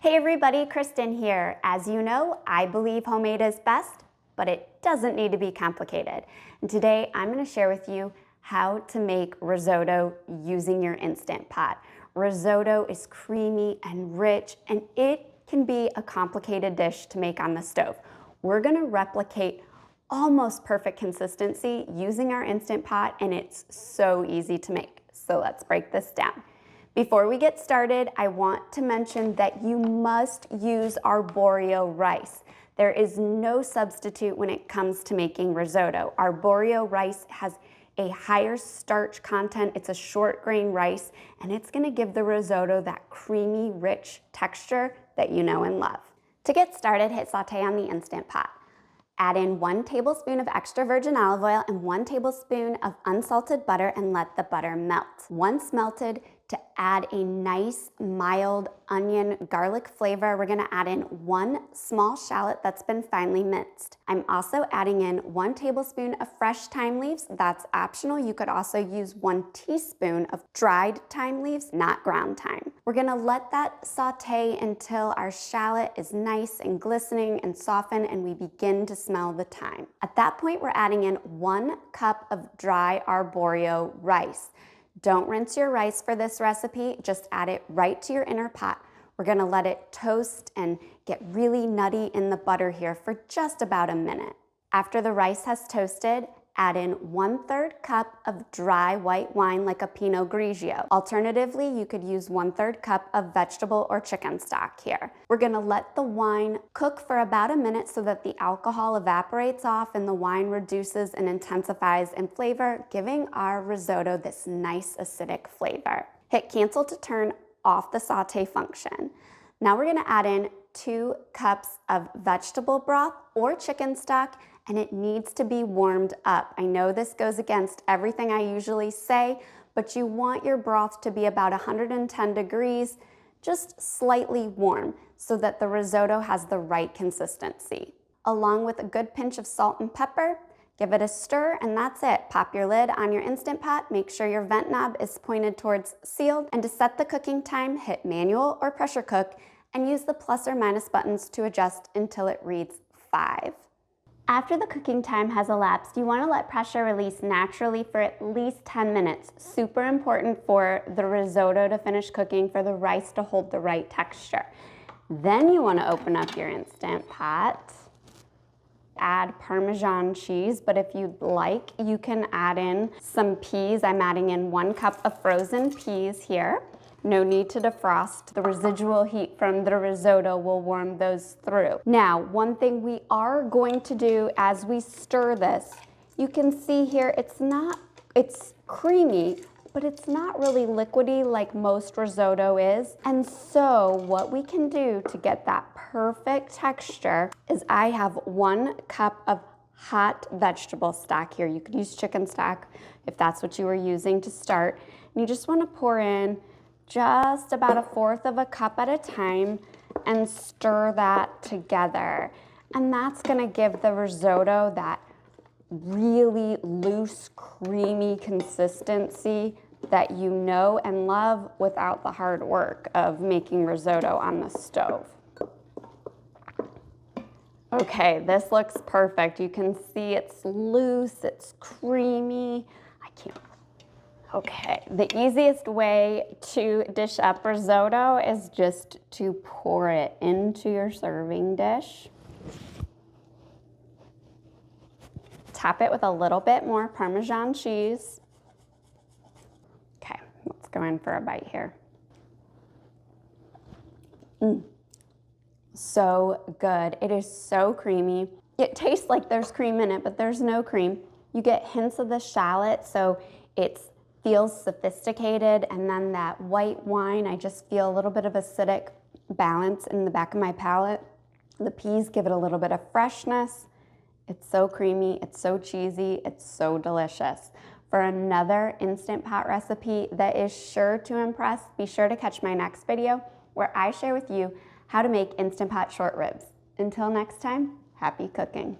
Hey everybody, Kristen here. As you know, I believe homemade is best, but it doesn't need to be complicated. And today I'm going to share with you how to make risotto using your Instant Pot. Risotto is creamy and rich, and it can be a complicated dish to make on the stove. We're going to replicate almost perfect consistency using our Instant Pot, and it's so easy to make. So let's break this down. Before we get started, I want to mention that you must use arborio rice. There is no substitute when it comes to making risotto. Arborio rice has a higher starch content. It's a short grain rice, and it's gonna give the risotto that creamy, rich texture that you know and love. To get started, hit saute on the Instant Pot. Add in 1 tablespoon of extra virgin olive oil and 1 tablespoon of unsalted butter and let the butter melt. Once melted, to add a nice mild onion garlic flavor, we're gonna add in 1 small shallot that's been finely minced. I'm also adding in 1 tablespoon of fresh thyme leaves. That's optional. You could also use 1 teaspoon of dried thyme leaves, not ground thyme. We're gonna let that saute until our shallot is nice and glistening and soften and we begin to smell the thyme. At that point, we're adding in 1 cup of dry arborio rice. Don't rinse your rice for this recipe, just add it right to your inner pot. We're gonna let it toast and get really nutty in the butter here for just about a minute. After the rice has toasted, add in 1/3 cup of dry white wine like a Pinot Grigio. Alternatively, you could use 1/3 cup of vegetable or chicken stock here. We're gonna let the wine cook for about a minute so that the alcohol evaporates off and the wine reduces and intensifies in flavor, giving our risotto this nice acidic flavor. Hit cancel to turn off the saute function. Now we're gonna add in 2 cups of vegetable broth or chicken stock, and it needs to be warmed up. I know this goes against everything I usually say, but you want your broth to be about 110 degrees, just slightly warm, so that the risotto has the right consistency. Along with a good pinch of salt and pepper, give it a stir, and that's it. Pop your lid on your Instant Pot, make sure your vent knob is pointed towards sealed, and to set the cooking time, hit manual or pressure cook, and use the plus or minus buttons to adjust until it reads 5. After the cooking time has elapsed, you want to let pressure release naturally for at least 10 minutes. Super important for the risotto to finish cooking, for the rice to hold the right texture. Then you want to open up your Instant Pot. Add Parmesan cheese, but if you'd like, you can add in some peas. I'm adding in 1 cup of frozen peas here. No need to defrost. The residual heat from the risotto will warm those through. Now, one thing we are going to do as we stir this, you can see here it's creamy, but it's not really liquidy like most risotto is. And so what we can do to get that perfect texture is I have 1 cup of hot vegetable stock here. You could use chicken stock if that's what you were using to start. And you just want to pour in just about 1/4 of a cup at a time and stir that together. And that's gonna give the risotto that really loose, creamy consistency that you know and love without the hard work of making risotto on the stove. Okay, this looks perfect. You can see it's loose, it's creamy. Okay, the easiest way to dish up risotto is just to pour it into your serving dish. Top it with a little bit more Parmesan cheese. Okay, let's go in for a bite here. So good. It is so creamy. It tastes like there's cream in it, but there's no cream. You get hints of the shallot, so it feels sophisticated, and then that white wine, I just feel a little bit of acidic balance in the back of my palate. The peas give it a little bit of freshness. It's so creamy, it's so cheesy, it's so delicious. For another Instant Pot recipe that is sure to impress, be sure to catch my next video where I share with you how to make Instant Pot short ribs. Until next time, happy cooking.